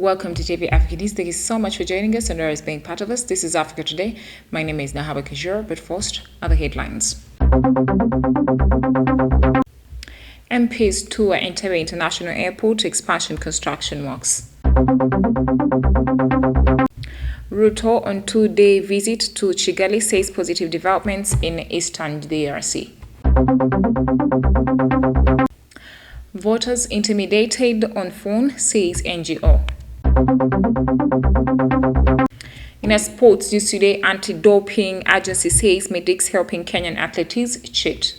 Welcome to W.Africa News. Thank you so much for joining us and always being part of us. This is Africa Today. My name is Nahaba Kajur, but first, other headlines. MPs tour Entebbe International Airport expansion construction works. Ruto on 2-day visit to Kigali says positive developments in Eastern DRC. Voters intimidated on phone, says NGO. In a sports news today, anti-doping agency says medics helping Kenyan athletes cheat.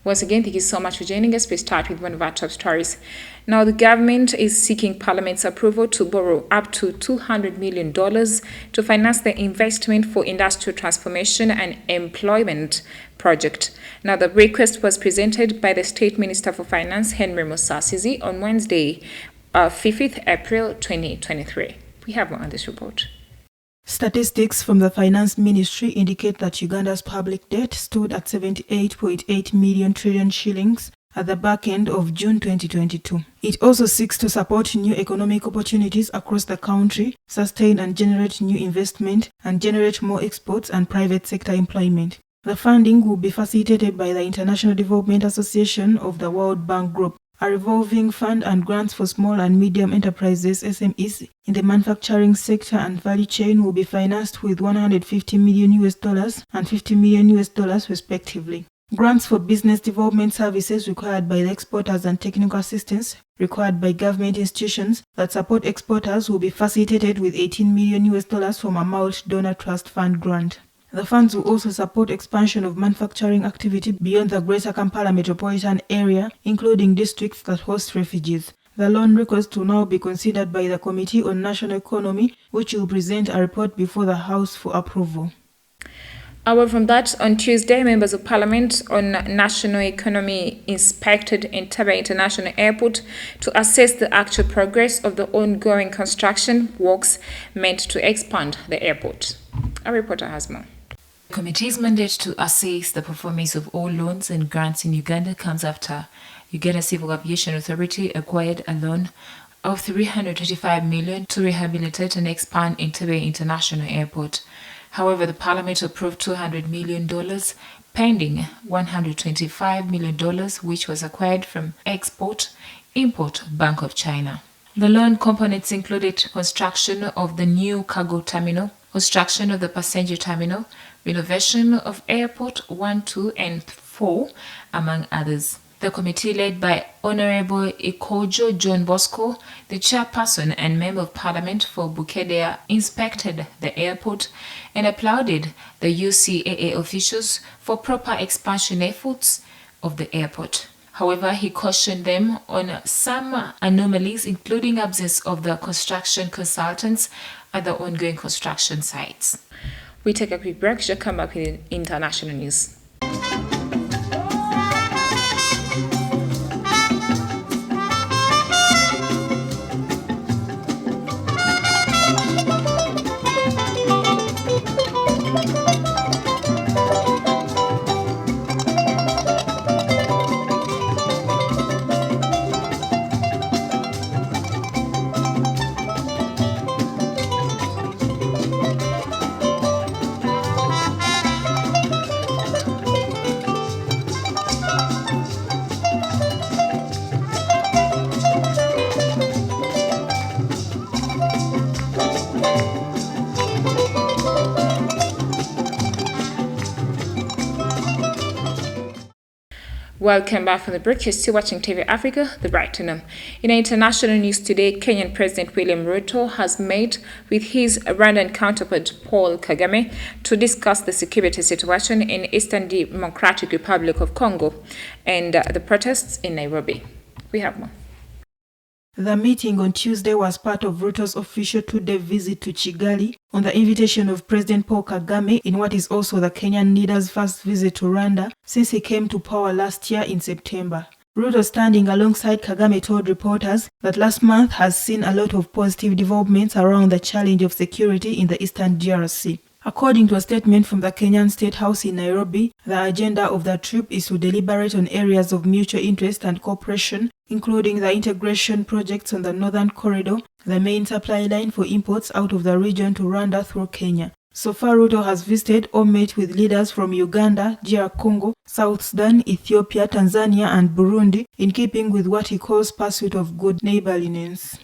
Once again, thank you so much for joining us. We start with one of our top stories. Now, the government is seeking Parliament's approval to borrow up to $200 million to finance the investment for industrial transformation and employment project. Now, the request was presented by the State Minister for Finance, Henry Musasizi, on Wednesday, 5th April 2023. We have more on this report. Statistics from the Finance Ministry indicate that Uganda's public debt stood at 78.8 million trillion shillings at the back end of June 2022. It also seeks to support new economic opportunities across the country, sustain and generate new investment, and generate more exports and private sector employment. The funding will be facilitated by the International Development Association of the World Bank Group, a revolving fund, and grants for small and medium enterprises (SMEs) in the manufacturing sector and value chain will be financed with $150 million and $50 million respectively. Grants for business development services required by the exporters and technical assistance required by government institutions that support exporters will be facilitated with $18 million from a Malt Donor Trust Fund grant. The funds will also support expansion of manufacturing activity beyond the Greater Kampala metropolitan area, including districts that host refugees. The loan request will now be considered by the Committee on National Economy, which will present a report before the House for approval. Away from that, on Tuesday, members of Parliament on National Economy inspected Entebbe International Airport to assess the actual progress of the ongoing construction works meant to expand the airport. Our reporter has more. The committee's mandate to assess the performance of all loans and grants in Uganda comes after Uganda Civil Aviation Authority acquired a loan of $325 million to rehabilitate and expand Entebbe International Airport. However, the Parliament approved $200 million, pending $125 million, which was acquired from Export-Import Bank of China. The loan components included construction of the new cargo terminal, construction of the passenger terminal, renovation of Airport 1, 2, and 4, among others. The committee, led by Honorable Ikojo John Bosco, the chairperson and member of Parliament for Bukedea, inspected the airport and applauded the UCAA officials for proper expansion efforts of the airport. However, he cautioned them on some anomalies, including absence of the construction consultants at the ongoing construction sites. We take a quick break. She'll come back with international news. Welcome back from the break. You're still watching TV Africa, the Brighton. In international news today, Kenyan President William Ruto has met with his Rwandan counterpart Paul Kagame to discuss the security situation in Eastern Democratic Republic of Congo and the protests in Nairobi. We have more. The meeting on Tuesday was part of Ruto's official 2-day visit to Kigali on the invitation of President Paul Kagame in what is also the Kenyan leader's first visit to Rwanda since he came to power last year in September. Ruto, standing alongside Kagame, told reporters that last month has seen a lot of positive developments around the challenge of security in the Eastern DRC. According to a statement from the Kenyan State House in Nairobi, the agenda of the trip is to deliberate on areas of mutual interest and cooperation, including the integration projects on the Northern Corridor, the main supply line for imports out of the region to Rwanda through Kenya. So far, Ruto has visited or met with leaders from Uganda, DR Congo, South Sudan, Ethiopia, Tanzania and Burundi, in keeping with what he calls pursuit of good neighborliness.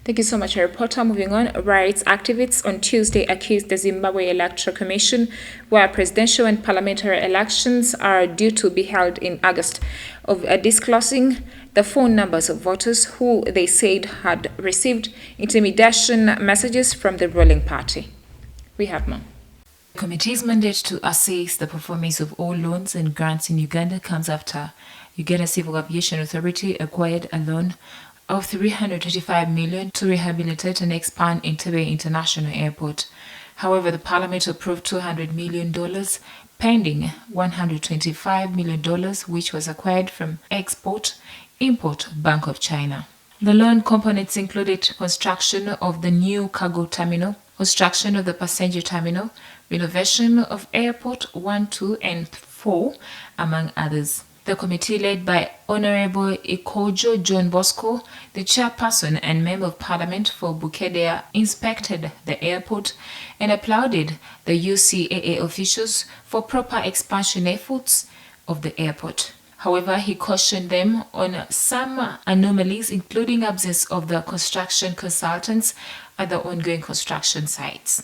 Thank you so much, reporter. Moving on, rights activists on Tuesday accused the Zimbabwe Electoral Commission, where presidential and parliamentary elections are due to be held in August, of disclosing the phone numbers of voters who they said had received intimidation messages from the ruling party. We have more. The committee's mandate to assess the performance of all loans and grants in Uganda comes after Uganda Civil Aviation Authority acquired a loan of $335 million to rehabilitate and expand Entebbe International Airport. However, the Parliament approved $200 million, pending $125 million, which was acquired from Export-Import Bank of China. The loan components included construction of the new cargo terminal, construction of the passenger terminal, renovation of Airport 1, 2, and 4, among others. The committee, led by Honorable Ikojo John Bosco, the chairperson and member of parliament for Bukedea, inspected the airport and applauded the UCAA officials for proper expansion efforts of the airport. However, he cautioned them on some anomalies, including absence of the construction consultants at the ongoing construction sites.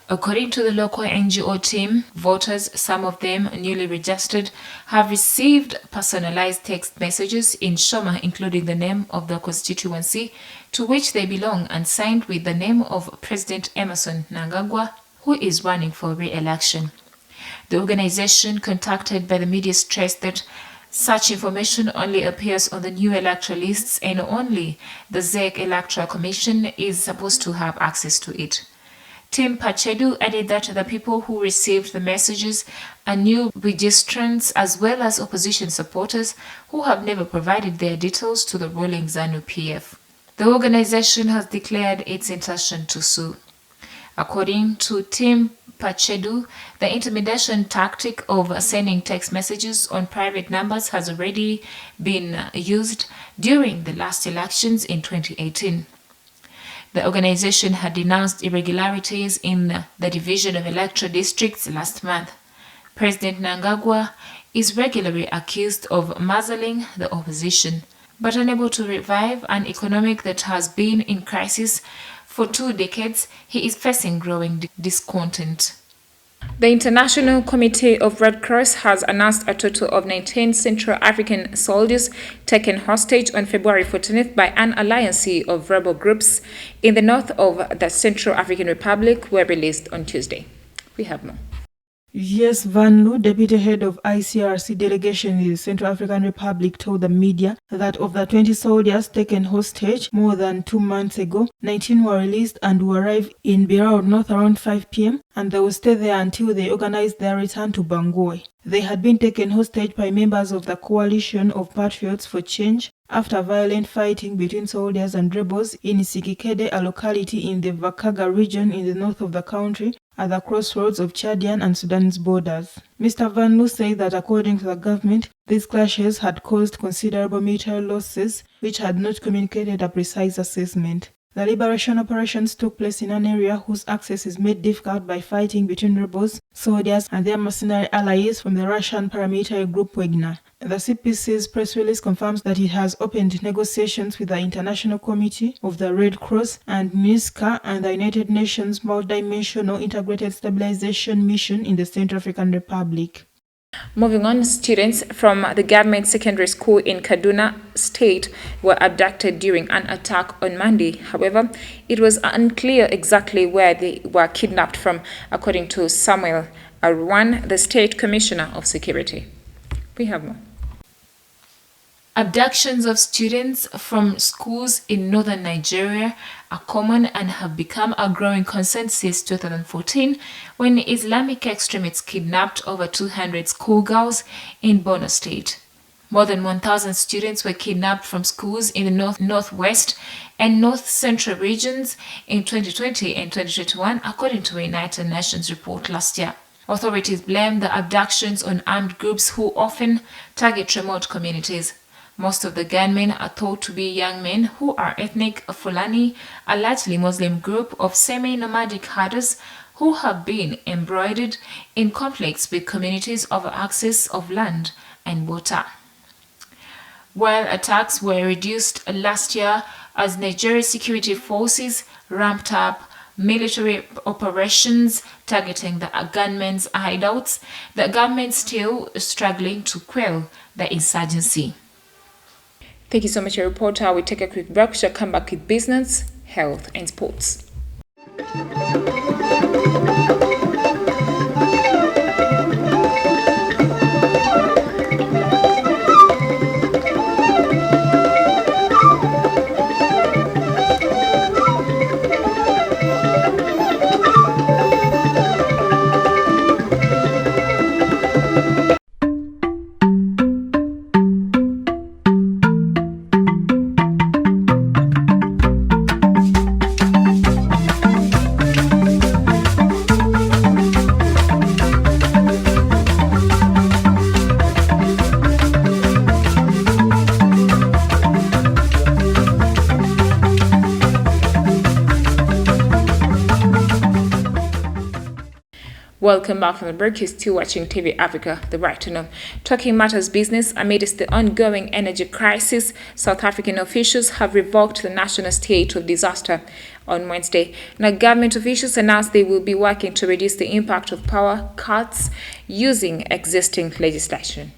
According to the local NGO team, voters, some of them newly registered, have received personalized text messages in Shoma, including the name of the constituency to which they belong and signed with the name of President Emerson Mnangagwa, who is running for re-election. The organization contacted by the media stressed that such information only appears on the new electoral lists and only the ZEC Electoral Commission is supposed to have access to it. Tim Pachedu added that the people who received the messages are new registrants as well as opposition supporters who have never provided their details to the ruling ZANU-PF. The organization has declared its intention to sue. According to Tim Pachedu, the intimidation tactic of sending text messages on private numbers has already been used during the last elections in 2018. The organization had denounced irregularities in the division of electoral districts last month. President Mnangagwa is regularly accused of muzzling the opposition, but unable to revive an economy that has been in crisis for 2 decades. He is facing growing discontent. The International Committee of Red Cross has announced a total of 19 Central African soldiers taken hostage on February 14th by an alliance of rebel groups in the north of the Central African Republic were released on Tuesday. We have more. Yes, Van Loo, deputy head of ICRC delegation in the Central African Republic, told the media that of the 20 soldiers taken hostage more than 2 months ago, 19 were released and will arrive in Birao North around 5 p.m. and they will stay there until they organize their return to Bangui. They had been taken hostage by members of the Coalition of Patriots for Change after violent fighting between soldiers and rebels in Sikikede, a locality in the Vakaga region in the north of the country, at the crossroads of Chadian and Sudan's borders. Mr. Van Loo said that according to the government, these clashes had caused considerable military losses, which had not communicated a precise assessment. The liberation operations took place in an area whose access is made difficult by fighting between rebels, soldiers, and their mercenary allies from the Russian paramilitary group Wagner. The CPC's press release confirms that it has opened negotiations with the International Committee of the Red Cross and MINUSCA and the United Nations Multidimensional Integrated Stabilization Mission in the Central African Republic. Moving on, students from the government secondary school in Kaduna State were abducted during an attack on Monday. However, it was unclear exactly where they were kidnapped from, according to Samuel Arwan, the State Commissioner of Security. We have more. Abductions of students from schools in northern Nigeria are common and have become a growing concern since 2014, when Islamic extremists kidnapped over 200 schoolgirls in Borno State. More than 1,000 students were kidnapped from schools in the northwest and north central regions in 2020 and 2021, according to a United Nations report last year. Authorities blame the abductions on armed groups who often target remote communities. Most of the gunmen are thought to be young men who are ethnic Fulani, a largely Muslim group of semi-nomadic herders who have been embroiled in conflicts with communities over access of land and water. While attacks were reduced last year as Nigeria's security forces ramped up military operations targeting the gunmen's hideouts, the government still struggling to quell the insurgency. Thank you so much, your reporter. We take a quick break. We shall come back with business, health, and sports. Welcome back from the break. You're still watching W.Africa, the right to know. Talking matters business, amidst the ongoing energy crisis, South African officials have revoked the national state of disaster on Wednesday. Now, government officials announced they will be working to reduce the impact of power cuts using existing legislation.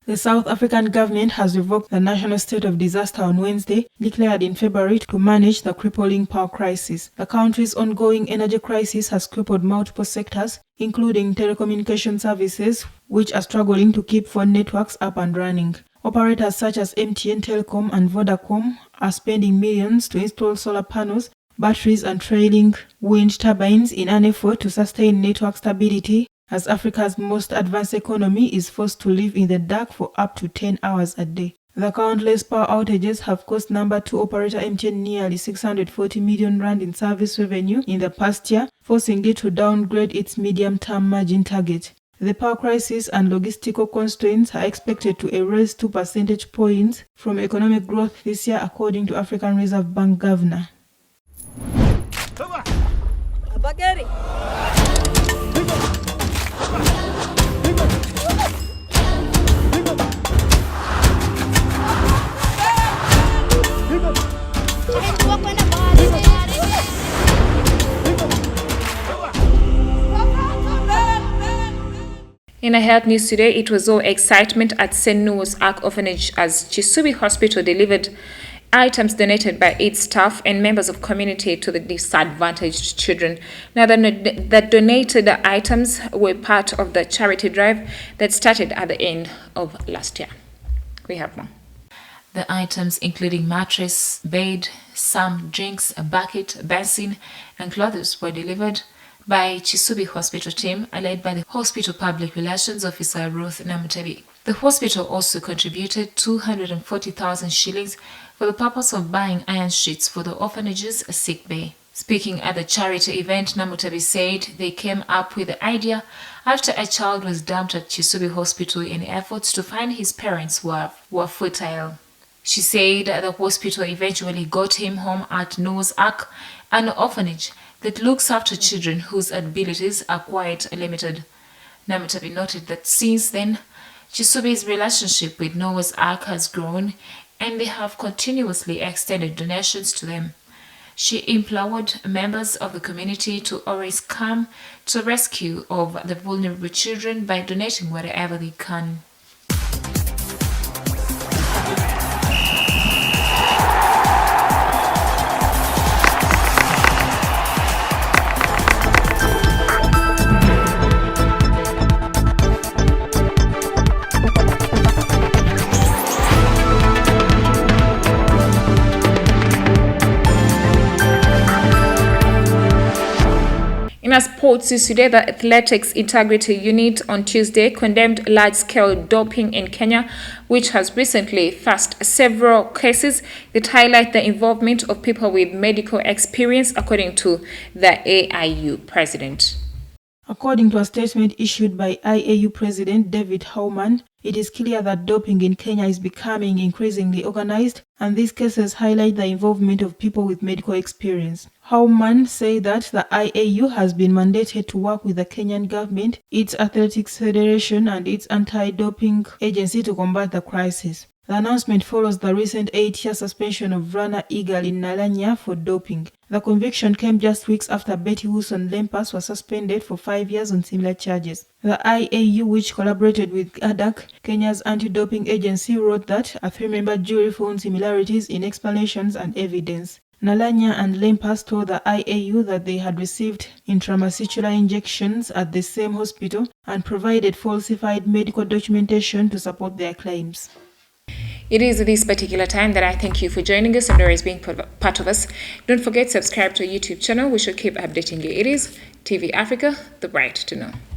The South African government has revoked the national state of disaster on Wednesday, declared in February to manage the crippling power crisis. The country's ongoing energy crisis has crippled multiple sectors, including telecommunication services, which are struggling to keep phone networks up and running. Operators such as MTN Telecom and Vodacom are spending millions to install solar panels, batteries, and trailing wind turbines in an effort to sustain network stability, as Africa's most advanced economy is forced to live in the dark for up to 10 hours a day. The countless power outages have cost number 2 operator MTN nearly 640 million rand in service revenue in the past year, forcing it to downgrade its medium-term margin target. The power crisis and logistical constraints are expected to erase 2 percentage points from economic growth this year, according to African Reserve Bank Governor. In a health news today, it was all excitement at St. Noah's Ark Orphanage as Chisubi Hospital delivered items donated by its staff and members of community to the disadvantaged children. Now, the donated items were part of the charity drive that started at the end of last year. We have more. The items, including mattress, bed, some drinks, a bucket, basin, and clothes, were delivered by Chisubi Hospital team, led by the Hospital Public Relations Officer Ruth Namutabi. The hospital also contributed 240,000 shillings for the purpose of buying iron sheets for the orphanage's sick bay. Speaking at the charity event, Namutabi said they came up with the idea after a child was dumped at Chisubi Hospital in efforts to find his parents were fertile. She said the hospital eventually got him home at Noah's Ark, an orphanage that looks after children whose abilities are quite limited. Namutabi noted that since then, Chisubi's relationship with Noah's Ark has grown and they have continuously extended donations to them. She implored members of the community to always come to the rescue of the vulnerable children by donating whatever they can. In our Now, sports is today. The Athletics Integrity Unit on Tuesday condemned large-scale doping in Kenya, which has recently faced several cases that highlight the involvement of people with medical experience, according to the AIU president. According to a statement issued by IAU President David Howman, it is clear that doping in Kenya is becoming increasingly organized, and these cases highlight the involvement of people with medical experience. Howman said that the IAU has been mandated to work with the Kenyan government, its athletics federation, and its anti-doping agency to combat the crisis. The announcement follows the recent 8-year suspension of runner Eagle Nalanya for doping. The conviction came just weeks after Betty Wilson-Lempas was suspended for 5 years on similar charges. The IAU, which collaborated with GADAC, Kenya's anti-doping agency, wrote that a 3-member jury found similarities in explanations and evidence. Nalanya and Lempas told the IAU that they had received intramuscular injections at the same hospital and provided falsified medical documentation to support their claims. It is this particular time that I thank you for joining us and always being part of us. Don't forget to subscribe to our YouTube channel. We should keep updating you. It is W.Africa, the right to know.